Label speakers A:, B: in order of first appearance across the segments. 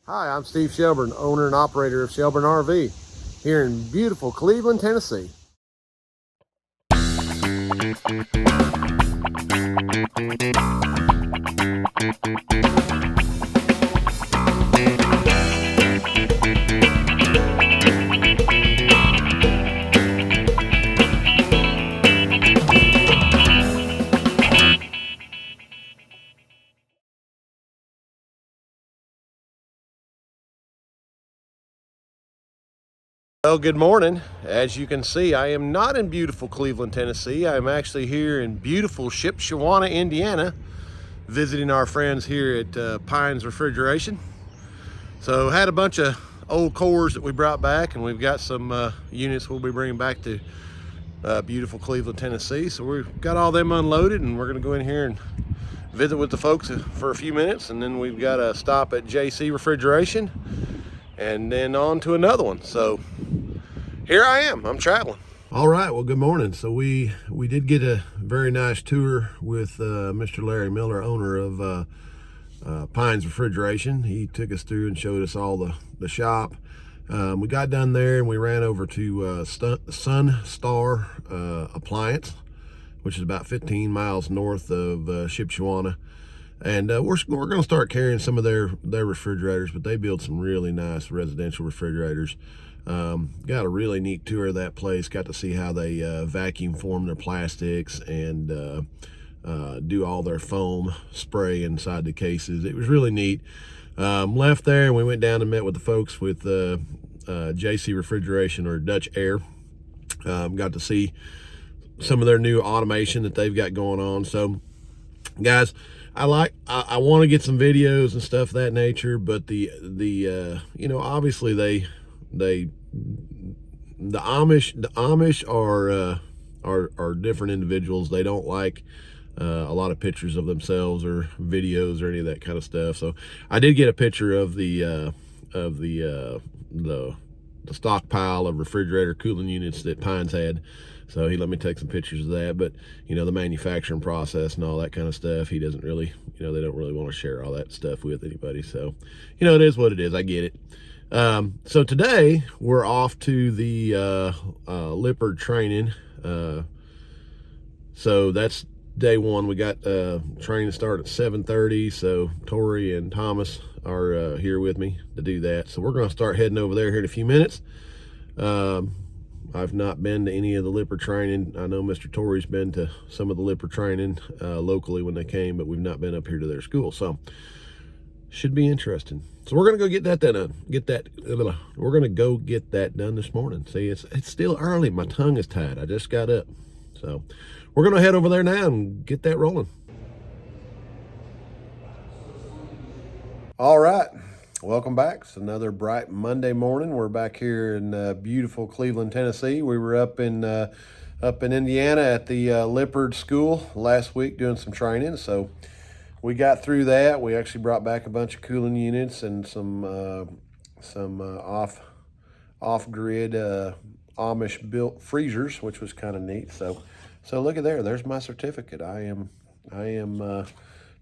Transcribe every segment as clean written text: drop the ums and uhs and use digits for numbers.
A: Hi, I'm Steve Shelburne, owner and operator of Shelburne RV here in beautiful Cleveland, Tennessee. Well, good morning. As you can see, I am not in beautiful Cleveland, Tennessee. I'm actually here in beautiful Shipshewana, Indiana, visiting our friends here at Pines Refrigeration. So had a bunch of old cores that we brought back, and we've got some units we'll be bringing back to beautiful Cleveland, Tennessee. So we've got all them unloaded, and we're going to go in here and visit with the folks for a few minutes, and then we've got a stop at JC Refrigeration, and then on to another one. So here I am, I'm traveling. All right, well, good morning. So we did get a very nice tour with Mr. Larry Miller, owner of Pines Refrigeration. He took us through and showed us all the shop. We got done there and we ran over to Sun Star Appliance, which is about 15 miles north of Shipshewana. And we're going to start carrying some of their refrigerators, but they build some really nice residential refrigerators. Got a really neat tour of that place. Got to see how they vacuum form their plastics and do all their foam spray inside the cases. It was really neat. Left there and we went down and met with the folks with JC Refrigeration, or Dutch Air. Got to see some of their new automation that they've got going on. So guys, I want to get some videos and stuff of that nature, but the obviously the Amish are different individuals. They don't like a lot of pictures of themselves or videos or any of that kind of stuff. So I did get a picture of the stockpile of refrigerator cooling units that Pines had. So he let me take some pictures of that, but the manufacturing process and all that kind of stuff, he doesn't really, they don't really want to share all that stuff with anybody. So, it is what it is. I get it. So today we're off to the Lippard training. So that's day one. We got training start at 7:30. So Tori and Thomas are here with me to do that. So we're going to start heading over there here in a few minutes. I've not been to any of the Lippard training. I know Mr. Torrey's been to some of the Lippard training locally when they came, but we've not been up here to their school. So should be interesting. So we're gonna go get that done. We're gonna go get that done this morning. See, it's still early. My tongue is tied. I just got up. So we're gonna head over there now and get that rolling. All right. Welcome back. It's another bright Monday morning. We're back here in beautiful Cleveland, Tennessee. We were up in Indiana at the Lippard School last week doing some training. So we got through that. We actually brought back a bunch of cooling units and some off-grid Amish built freezers, which was kind of neat. So look at there. There's my certificate. I am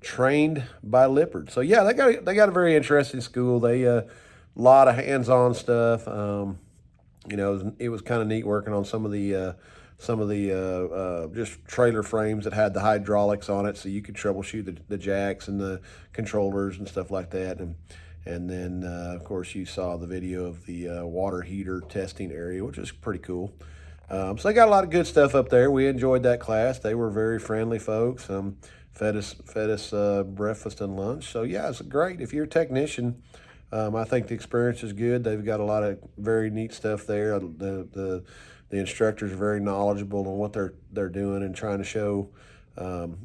A: trained by Lippard. So yeah, they got a very interesting school. They a lot of hands-on stuff. It was kind of neat working on some of the just trailer frames that had the hydraulics on it, so you could troubleshoot the jacks and the controllers and stuff like that. And then of course you saw the video of the water heater testing area, which is pretty cool. So they got a lot of good stuff up there. We enjoyed that class. They were very friendly folks. Fed us breakfast and lunch. So yeah, it's great. If you're a technician, I think the experience is good. They've got a lot of very neat stuff there. The instructors are very knowledgeable on what they're doing and trying to show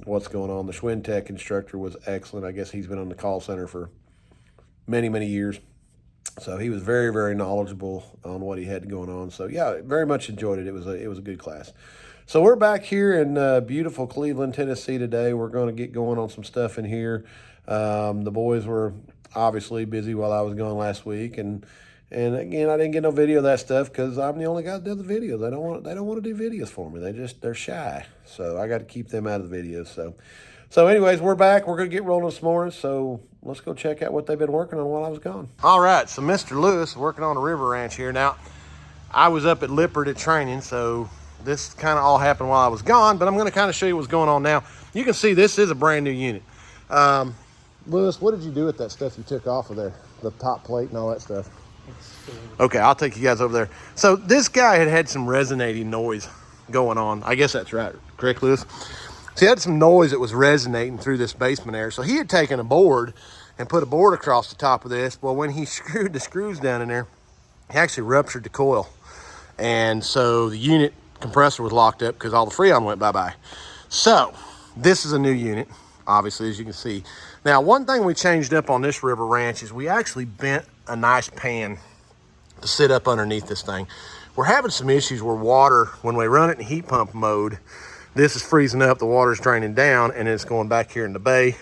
A: what's going on. The Schwinn-Tech instructor was excellent. I guess he's been on the call center for many, many years. So he was very, very knowledgeable on what he had going on. So yeah, very much enjoyed it. It was a good class. So we're back here in beautiful Cleveland, Tennessee today. We're going to get going on some stuff in here. The boys were obviously busy while I was gone last week, and again, I didn't get no video of that stuff because I'm the only guy that does the videos. They don't want to do videos for me. They're shy. So I got to keep them out of the videos. So So anyways, we're back. We're going to get rolling this morning. So let's go check out what they've been working on while I was gone. All right. So Mr. Lewis working on a river ranch here. Now, I was up at Lippert at training, so this kind of all happened while I was gone, but I'm going to kind of show you what's going on now. You can see this is a brand new unit. Lewis, what did you do with that stuff you took off of there? The top plate and all that stuff? Okay, I'll take you guys over there. So this guy had some resonating noise going on. I guess that's right. Correct, Lewis? So he had some noise that was resonating through this basement area. So he had taken a board and put a board across the top of this. Well, when he screwed the screws down in there, he actually ruptured the coil. And so the unit compressor was locked up because all the Freon went bye-bye. So this is a new unit, obviously, as you can see. Now, one thing we changed up on this river ranch is we actually bent a nice pan to sit up underneath this thing. We're having some issues where water, when we run it in heat pump mode, this is freezing up, the water's draining down, and it's going back here in the bay,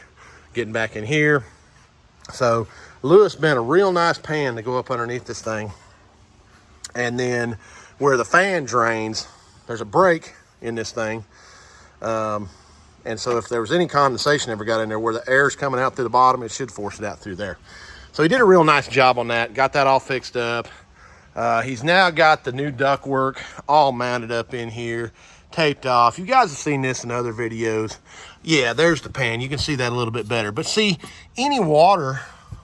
A: getting back in here. So Lewis bent a real nice pan to go up underneath this thing. And then where the fan drains, there's a break in this thing. And so if there was any condensation ever got in there, where the air's coming out through the bottom, it should force it out through there. So he did a real nice job on that, got that all fixed up. He's now got the new ductwork all mounted up in here, taped off. You guys have seen this in other videos. Yeah, there's the pan. You can see that a little bit better. But see, any water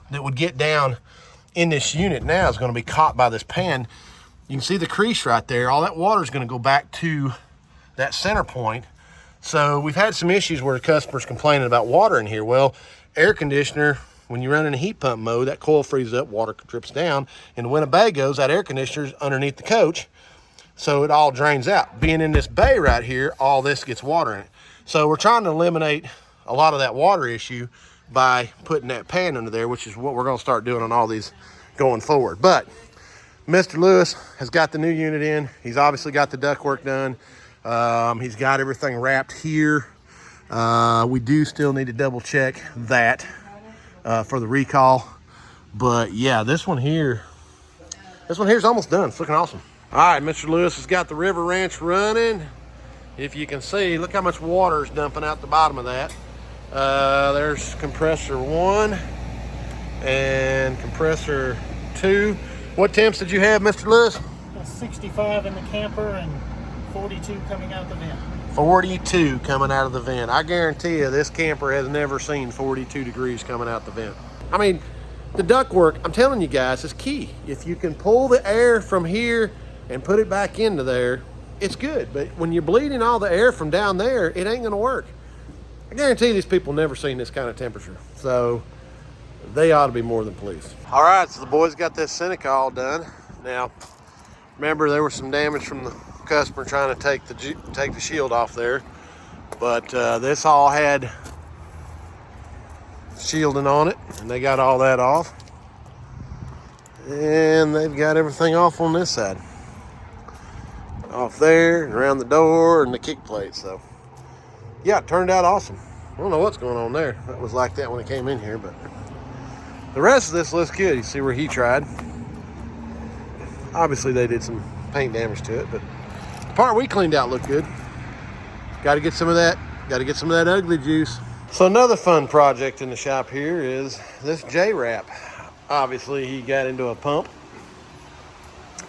A: that would get down in this unit now is going to be caught by this pan. You can see the crease right there. All that water is going to go back to that center point. So we've had some issues where the customer's complaining about water in here. Well, air conditioner, when you run in a heat pump mode, that coil freezes up, water drips down, and when a bay goes, that air conditioner's underneath the coach, so it all drains out. Being in this bay right here, all this gets water in it. So we're trying to eliminate a lot of that water issue by putting that pan under there, which is what we're going to start doing on all these going forward. But Mr. Lewis has got the new unit in. He's obviously got the ductwork done. He's got everything wrapped here. We do still need to double check that for the recall. But yeah, this one here is almost done. It's looking awesome. All right, Mr. Lewis has got the river ranch running. If you can see, look how much water is dumping out the bottom of that. There's compressor 1 and compressor 2. What temps did you have, Mr. Lewis?
B: 65 in the camper and 42 coming out the vent.
A: 42 coming out of the vent. I guarantee you this camper has never seen 42 degrees coming out the vent. I mean, the ductwork, I'm telling you guys, is key. If you can pull the air from here and put it back into there, it's good. But when you're bleeding all the air from down there, it ain't gonna work. I guarantee these people never seen this kind of temperature. So they ought to be more than pleased. All right, so the boys got this Seneca all done. Now, remember there was some damage from the customer trying to take the shield off there. But this all had shielding on it, and they got all that off. And they've got everything off on this side. Off there, and around the door, and the kick plate. So, yeah, it turned out awesome. I don't know what's going on there. It was like that when it came in here, but the rest of this looks good. You see where he tried. Obviously, they did some paint damage to it, but the part we cleaned out looked good. Got to get some of that. Got to get some of that ugly juice. So another fun project in the shop here is this J-wrap. Obviously, he got into a pump,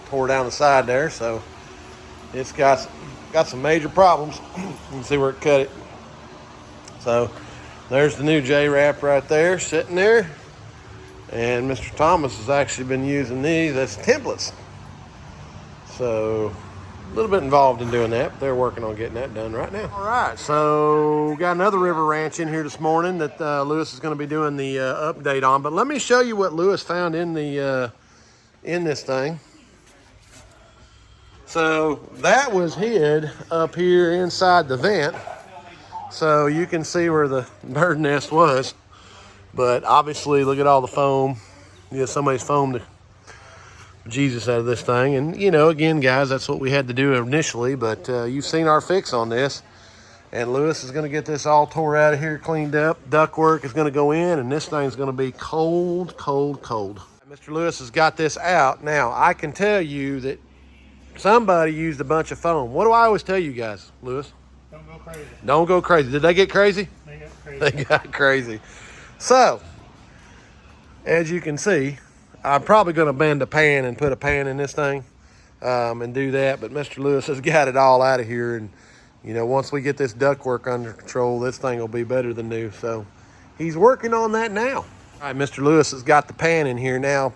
A: tore down the side there, so it's got some major problems. You can see where it cut it. So there's the new J-wrap right there, sitting there. And Mr. Thomas has actually been using these as templates. So a little bit involved in doing that, but they're working on getting that done right now. All right, so we got another river ranch in here this morning that Lewis is going to be doing the update on. But let me show you what Lewis found in the in this thing. So that was hid up here inside the vent. So you can see where the bird nest was. But obviously, look at all the foam. Yeah, somebody's foamed the Jesus out of this thing. And, you know, again, guys, that's what we had to do initially. But you've seen our fix on this. And Lewis is going to get this all tore out of here, cleaned up. Ductwork is going to go in, and this thing's going to be cold, cold, cold. Mr. Lewis has got this out. Now, I can tell you that somebody used a bunch of foam. What do I always tell you guys, Lewis?
B: Don't go crazy.
A: Don't go crazy. Did they get crazy?
B: They got crazy.
A: They got crazy. So, as you can see, I'm probably going to bend a pan and put a pan in this thing and do that. But Mr. Lewis has got it all out of here. And, you know, once we get this ductwork under control, this thing will be better than new. So he's working on that now. All right, Mr. Lewis has got the pan in here now.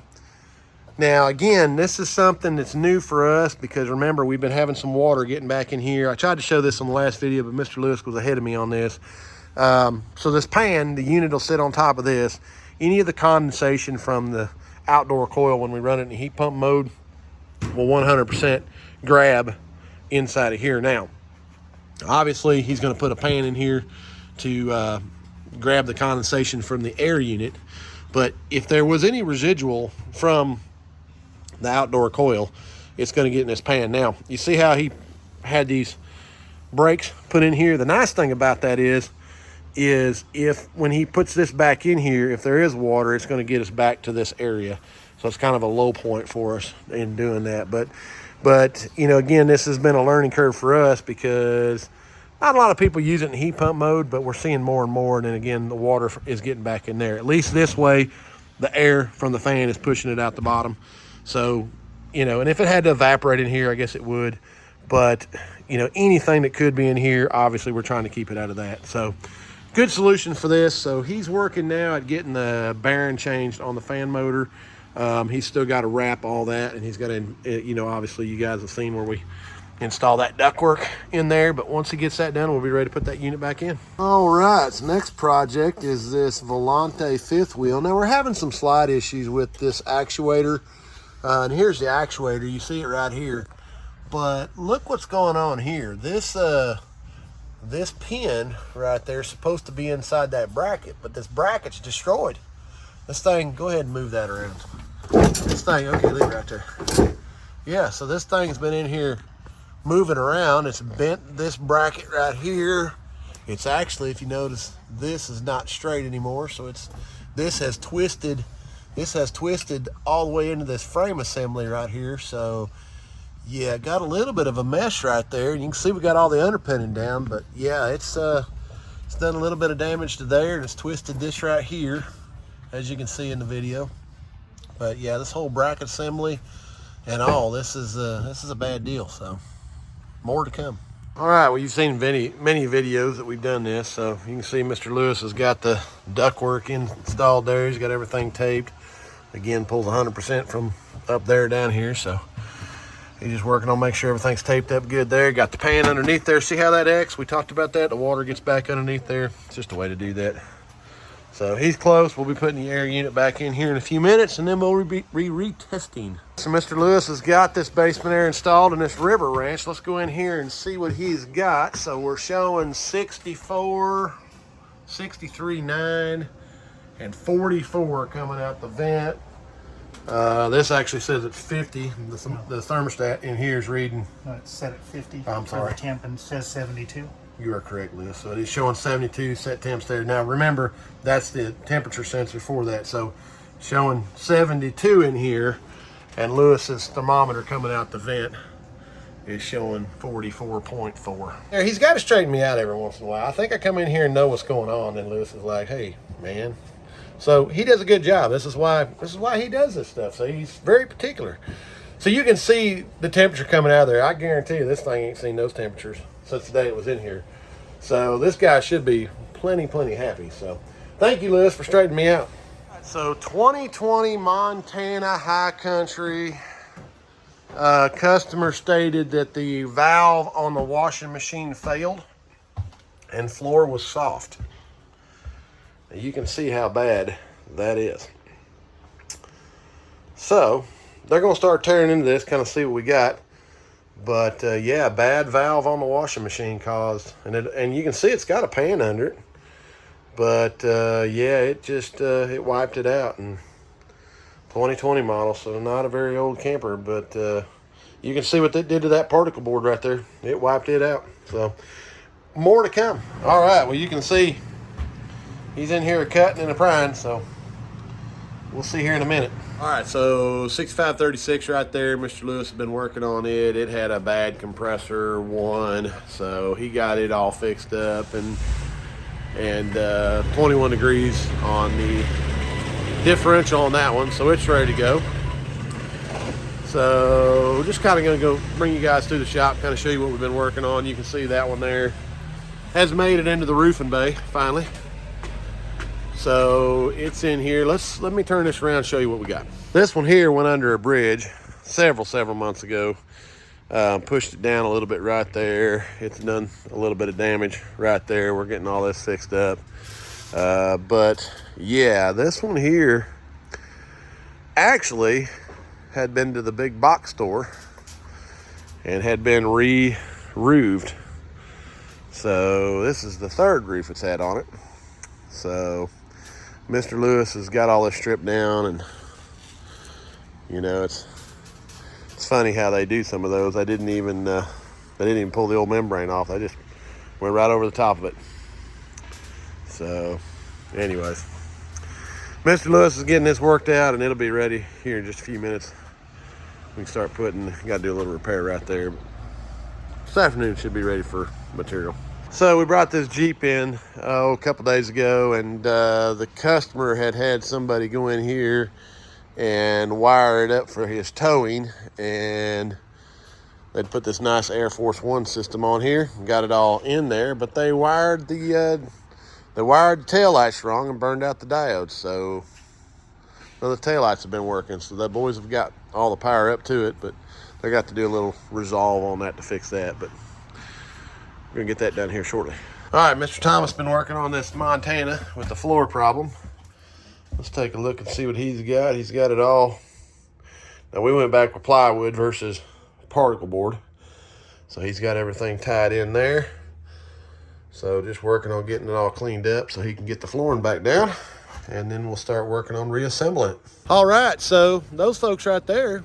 A: Now, again, this is something that's new for us because, remember, we've been having some water getting back in here. I tried to show this on the last video, but Mr. Lewis was ahead of me on this. So this pan, the unit will sit on top of this. Any of the condensation from the outdoor coil when we run it in heat pump mode will 100% grab inside of here. Now, obviously, he's going to put a pan in here to grab the condensation from the air unit. But if there was any residual from the outdoor coil, it's going to get in this pan. Now, you see how he had these brakes put in here? The nice thing about that is if when he puts this back in here, if there is water, it's going to get us back to this area. So it's kind of a low point for us in doing that. But you know, again, this has been a learning curve for us because not a lot of people use it in heat pump mode, but we're seeing more and more. And then again, the water is getting back in there. At least this way, the air from the fan is pushing it out the bottom. So, you know, and if it had to evaporate in here, I guess it would. But, you know, anything that could be in here, obviously we're trying to keep it out of that. So, good solution for this. So he's working now at getting the bearing changed on the fan motor. He's still got to wrap all that, and he's got to, you know, obviously you guys have seen where we install that ductwork in there, but once he gets that done, we'll be ready to put that unit back in. All right, so next project is this Volante fifth wheel. Now we're having some slide issues with this actuator, and here's the actuator. You see it right here, but look what's going on here. This pin right there is supposed to be inside that bracket, but this bracket's destroyed. This thing, go ahead and move that around. This thing, okay, leave it right there. Yeah, so this thing's been in here moving around. It's bent this bracket right here. It's actually, if you notice, this is not straight anymore. So this has twisted all the way into this frame assembly right here. So yeah, got a little bit of a mess right there. And you can see we got all the underpinning down, but yeah, it's done a little bit of damage to there, and it's twisted this right here, as you can see in the video. But yeah, this whole bracket assembly and all, this is a bad deal. So more to come. All right, well, you've seen many videos that we've done this, so you can see Mr. Lewis has got the ductwork installed there. He's got everything taped. Again, pulls 100% from up there down here, so he's just working on making sure everything's taped up good there. Got the pan underneath there. See how that X? We talked about that. The water gets back underneath there. It's just a way to do that. So he's close. We'll be putting the air unit back in here in a few minutes, and then we'll be retesting. So Mr. Lewis has got this basement air installed in this River Ranch. Let's go in here and see what he's got. So we're showing 64, 63.9, and 44 coming out the vent. This actually says it's 50. The thermostat in here is reading.
B: No, it's set at 50.
A: I'm sorry.
B: The temp and says 72.
A: You are correct, Lewis. So it is showing 72 set temps there. Now remember, that's the temperature sensor for that. So showing 72 in here, and Lewis's thermometer coming out the vent is showing 44.4. Now, he's got to straighten me out every once in a while. I think I come in here and know what's going on, and Lewis is like, hey, man. So he does a good job. This is why he does this stuff. So he's very particular. So you can see the temperature coming out of there. I guarantee you this thing ain't seen those temperatures since the day it was in here. So this guy should be plenty happy. So thank you, Lewis, for straightening me out. So 2020 Montana High Country. Customer stated that the valve on the washing machine failed and floor was soft. Now you can see how bad that is. So they're going to start tearing into this, kind of see what we got. But yeah, bad valve on the washing machine caused, and you can see it's got a pan under it. But yeah, it just it wiped it out. And 2020 model, so not a very old camper, but you can see what that did to that particle board right there. It wiped it out. So more to come. All right, well, you can see he's in here cutting and prying, so we'll see here in a minute. All right, so 6536 right there. Mr. Lewis has been working on it. It had a bad compressor one, so he got it all fixed up, and 21 degrees on the differential on that one, so it's ready to go. So just kind of gonna go bring you guys through the shop, kind of show you what we've been working on. You can see that one there has made it into the roofing bay finally. So it's in here. Let me turn this around and show you what we got. This one here went under a bridge several months ago. Pushed it down a little bit right there. It's done a little bit of damage right there. We're getting all this fixed up. But yeah, this one here actually had been to the big box store and had been re-roofed. So this is the third roof it's had on it. So Mr. Lewis has got all this stripped down, and you know, it's funny how they do some of those. They didn't even pull the old membrane off. They just went right over the top of it. So anyways, Mr. Lewis is getting this worked out, and it'll be ready here in just a few minutes. We can start putting, got to do a little repair right there. This afternoon should be ready for material. So we brought this Jeep in a couple days ago, and the customer had somebody go in here and wire it up for his towing, and they'd put this nice Air Force One system on here and got it all in there, but they wired the taillights wrong and burned out the diodes. So well, the taillights have been working, so the boys have got all the power up to it, but they got to do a little resolve on that to fix that. But we're gonna get that done here shortly. All right, Mr. Thomas been working on this Montana with the floor problem. Let's take a look and see what he's got. He's got it all. Now we went back with plywood versus particle board. So he's got everything tied in there. So just working on getting it all cleaned up so he can get the flooring back down. And then we'll start working on reassembling it. All right, so those folks right there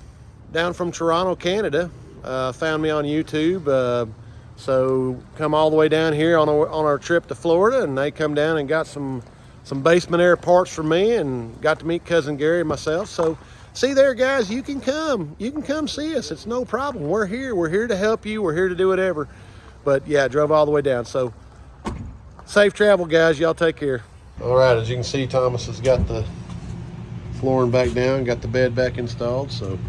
A: down from Toronto, Canada, found me on YouTube. So come all the way down here on our trip to Florida, and they come down and got some basement air parts for me, and got to meet Cousin Gary and myself. So see there, guys, you can come see us. It's no problem. We're here to help you. We're here to do whatever. But yeah, drove all the way down. So safe travel, guys. Y'all take care. All right, as you can see, Thomas has got the flooring back down, got the bed back installed. So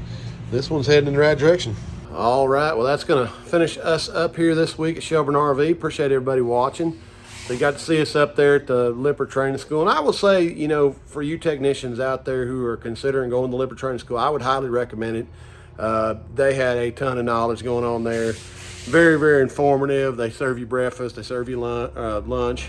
A: this one's heading in the right direction. All right, well, that's gonna finish us up here this week at Shelburne RV. Appreciate everybody watching. They got to see us up there at the Lippert Training School. And I will say, you know, for you technicians out there who are considering going to Lippert Training School, I would highly recommend it. They had a ton of knowledge going on there. Very, very informative. They serve you breakfast, they serve you lunch.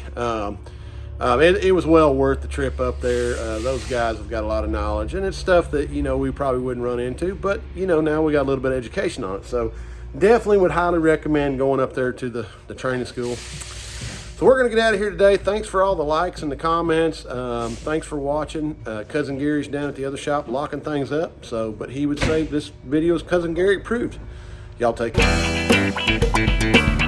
A: It was well worth the trip up there. Those guys have got a lot of knowledge, and it's stuff that, you know, we probably wouldn't run into, but, you know, now we got a little bit of education on it. So definitely would highly recommend going up there to the training school. So we're going to get out of here today. Thanks for all the likes and the comments. Thanks for watching. Cousin Gary's down at the other shop locking things up. So, but he would say this video is Cousin Gary approved. Y'all take care.